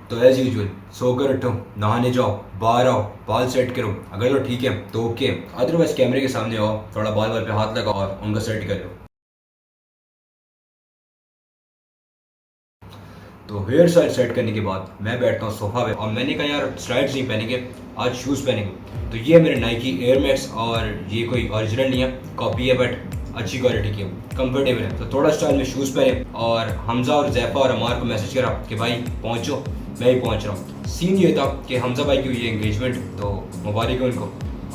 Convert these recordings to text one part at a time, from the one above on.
तो as usual सोकर उठो, नहाने जाओ, बाहर आओ, बाल सेट करो, अगर तो ठीक है तो ओके, अदरवाइज कैमरे के सामने आओ, थोड़ा बाल पे हाथ लगाओ और उनका सेट कर लो। तो हेयर स्टाइल सेट करने के बाद मैं बैठता हूँ सोफा पे और मैंने कहा यार स्लाइड्स नहीं पहनेंगे, आज शूज़ पहनेंगे। तो ये मेरे नाइकी एयर मैक्स और ये कोई ओरिजिनल नहीं है, कॉपी है बट अच्छी क्वालिटी की है, कंफर्टेबल है। तो थोड़ा स्टाइल में शूज़ पहने और हमजा और जैफा और अमार को मैसेज करा कि भाई पहुँचो, मैं ही पहुँच रहा हूँ। सीन ये था कि हमजा भाई की हुई है एंगेजमेंट, तो मुबारक है उनको,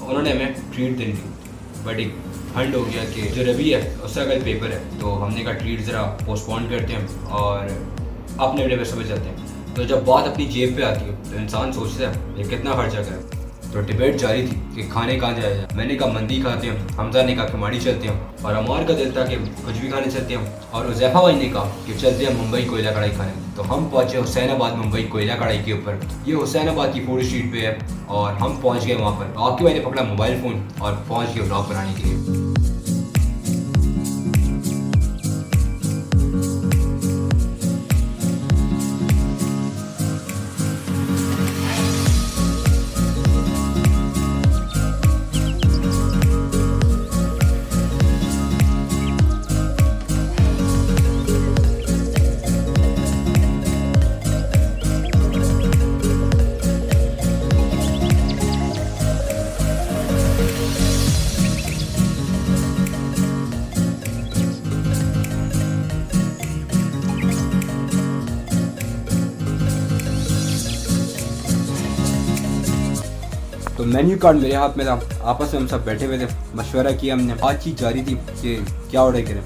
उन्होंने हमें ट्रीट देनी थी बट एक फंड हो गया कि जो रवि है उसका कल पेपर है, तो हमने कहा ट्रीट ज़रा पोस्टपोन करते हैं और अपने अपने पैसे में चलते हैं। तो जब बात अपनी जेब पे आती है तो इंसान सोचता है ये कितना खर्चा करे। तो डिबेट जारी थी कि खाने कहाँ जाया जाए। मैंने कहा मंदी खाते हैं, हमजा ने कहा खिमाड़ी चलते हैं और अमार का दिल था कि कुछ भी खाने चलते हैं, और उज़ैफा भाई ने कहा कि चलते हैं मुंबई कोयला कढ़ाई खाने। तो हम पहुँचे हुसैनाबाद मुंबई कोयला कढ़ाई के ऊपर। ये हुसैनाबाद की फूड स्ट्रीट पे है और हम पहुँच गए वहाँ पर। आके भाई ने पकड़ा मोबाइल फ़ोन और पहुँच गए व्लॉग बनाने के लिए। तो मेन्यू कार्ड मेरे हाथ में था, आपस में हम सब बैठे हुए थे, मशवरा किया हमने, बातचीत जारी थी कि क्या ऑर्डर करें।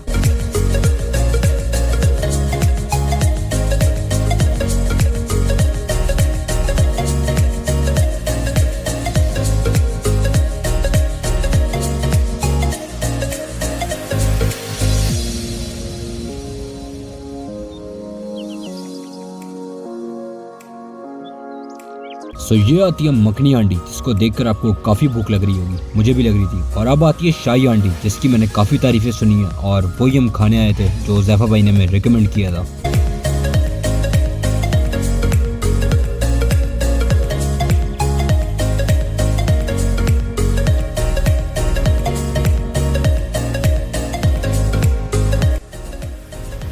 सो ये आती है मखनी आंडी, जिसको देखकर आपको काफ़ी भूख लग रही होगी, मुझे भी लग रही थी। और अब आती है शाही आंडी, जिसकी मैंने काफ़ी तारीफ़ें सुनी है और वही हम खाने आए थे जो जैफा भाई ने हमें रिकमेंड किया था।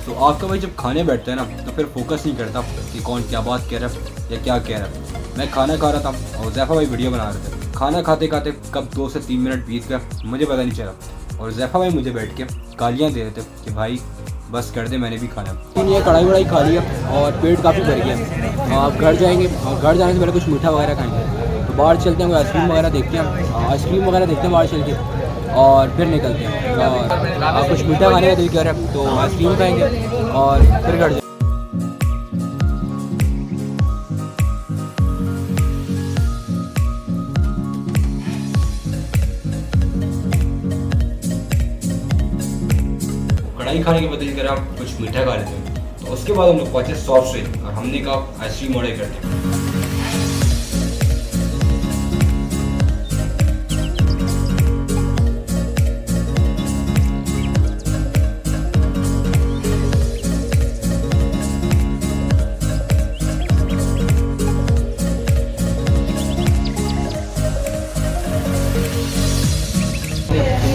तो आपका भाई जब खाने बैठता है ना तो फिर फोकस नहीं करता कि कौन क्या बात कह रहा है या क्या कह रहा है। मैं खाना खा रहा था और जैफा भाई वीडियो बना रहे थे। खाना खाते खाते कब 2 से 3 मिनट बीत गया मुझे पता नहीं चला, और जैफा भाई मुझे बैठ के गालियाँ दे रहे थे कि भाई बस कर दे, मैंने भी खाना। लेकिन ये कढ़ाई वढ़ाई खा लिया और पेट काफ़ी भर गया। आप घर जाएंगे और घर जाने से पहले कुछ मीठा वगैरह खाएंगे, तो बाहर चलते हैं, आइसक्रीम वगैरह देखते हैं, आइसक्रीम वगैरह देखते हैं बाहर चल के, और फिर निकलते हैं। और आप कुछ मीठा खाने का दिल कर रहे हैं तो आइसक्रीम खाएंगे और फिर घर जाएंगे। कढ़ाई खाने के बदले कर आप कुछ मीठा खा लेते हैं। तो उसके बाद हम लोग पहुँचे सॉफ्ट ड्रिंक और हमने कहा आइसक्रीम ऑर्डर करते हैं।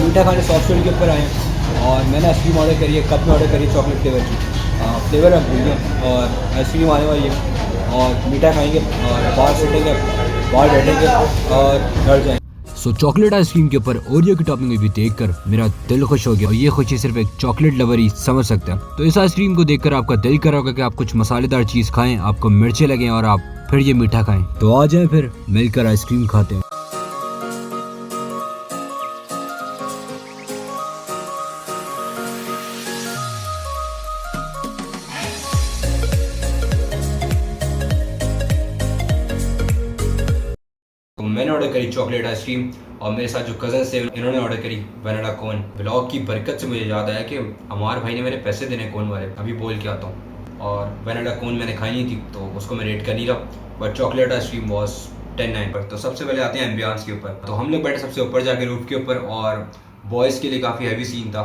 मीठा खाने सॉफ्ट ड्रिंक के ऊपर आए हैं और मैंने आइसक्रीम ऑर्डर करी है, कप में ऑर्डर करी है चॉकलेट फ्लेवर की। फ्लेवर अब भूल गया, और आइसक्रीम आने वाली है और मीठा खाएंगे और बाहर बैठेंगे, और घर जाएंगे। सो चॉकलेट आइसक्रीम के ऊपर ओरियो की टॉपिंग भी देखकर मेरा दिल खुश हो गया, और ये खुशी सिर्फ एक चॉकलेट लवर ही समझ सकता है। तो इस आइसक्रीम को देखकर आपका दिल कर रहा होगा कि आप कुछ मसालेदार चीज़ खाएं, आपको मिर्चें लगें और आप फिर ये मीठा खाएं। तो आ जाएं फिर मिलकर आइसक्रीम खाते हैं। तो मैंने ऑर्डर करी चॉकलेट आइसक्रीम और मेरे साथ जो कज़न थे इन्होंने ऑर्डर करी वैनिला कोन। ब्लॉग की बरकत से मुझे याद आया कि अमार भाई ने मेरे पैसे देने कोन वाले, अभी बोल के आता हूँ। और वैनिला कोन मैंने खाई नहीं थी तो उसको मैं रेट कर नहीं रहा, बट चॉकलेट आइसक्रीम वॉज 10-9 पर। तो सबसे पहले आते हैं एम्बियंस के ऊपर। तो हम लोग बैठे सबसे ऊपर जाके रूफ के ऊपर और बॉयज़ के लिए काफ़ी हैवी सीन था,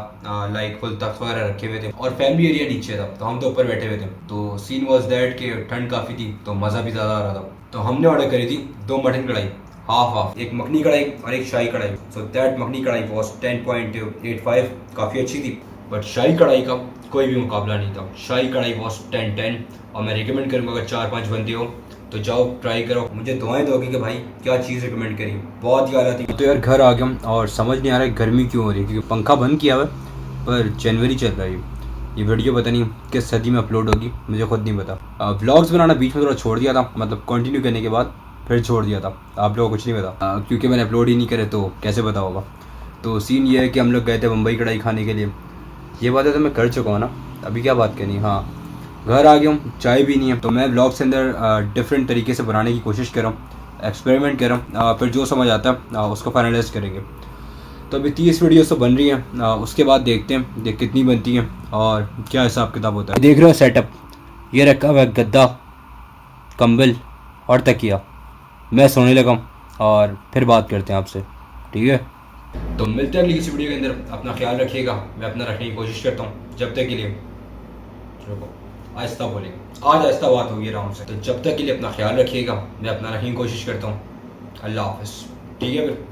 लाइक फुल तख्त वगैरह रखे हुए थे और फैमिली एरिया नीचे था, तो हम तो ऊपर बैठे हुए थे। तो सीन वॉज दैट कि ठंड काफ़ी थी तो मज़ा भी ज़्यादा आ रहा था। तो हमने ऑर्डर करी थी 2 मटन कढ़ाई, हाफ, एक मखनी कढ़ाई और एक शाही कढ़ाई। सो दैट मखनी कढ़ाई वॉज 10.85, काफ़ी अच्छी थी, बट शाही कढ़ाई का कोई भी मुकाबला नहीं था। शाही कढ़ाई वॉज 10 और मैं रिकमेंड करूँगा अगर 4-5 बंदे हो तो जाओ ट्राई करो, मुझे दुआएं दोगे कि भाई क्या चीज़ रिकमेंड करी, बहुत ही आला थी। तो यार घर आ गया और समझ नहीं आ रहा है गर्मी क्यों हो रही है, क्योंकि पंखा बंद किया हुआ है पर जनवरी चल रहा है। ये वीडियो पता नहीं किस सदी में अपलोड होगी, मुझे खुद नहीं पता। व्लॉग्स बनाना बीच में थोड़ा छोड़ दिया था, मतलब कंटिन्यू करने के बाद फिर छोड़ दिया था, आप लोगों को कुछ नहीं पता क्योंकि मैंने अपलोड ही नहीं करे तो कैसे पता होगा। तो सीन ये है कि हम लोग गए थे मुंबई कढ़ाई खाने के लिए, ये बात है तो मैं कर चुका हूँ ना, अभी क्या बात करनी। हाँ, घर आ गया हूँ, चाय भी नहीं है, तो मैं व्लॉग्स के अंदर डिफरेंट तरीके से बनाने की कोशिश कर रहा हूँ, एक्सपेरिमेंट कर रहा हूँ, फिर जो समझ आता है उसको फाइनलाइज करेंगे। तो अभी 30 वीडियोस तो बन रही हैं, उसके बाद देखते हैं देख कितनी बनती हैं और क्या हिसाब किताब होता है। देख रहे हो सेटअप, ये रखा हुआ है गद्दा, कंबल और तकिया। मैं सोने लगा हूँ और फिर बात करते हैं आपसे, ठीक है? तो मिलते हैं अगली किसी वीडियो के अंदर, अपना ख्याल रखिएगा, मैं अपना रखने की कोशिश करता हूँ। जब तक के लिए रुको, आहिस्ता बोलेंगे, आज आहिस्ता बात होगी आराम से। तो जब तक के लिए अपना ख्याल रखिएगा, मैं अपना रखने की कोशिश करता हूँ। अल्लाह हाफ़िज़, ठीक है फिर।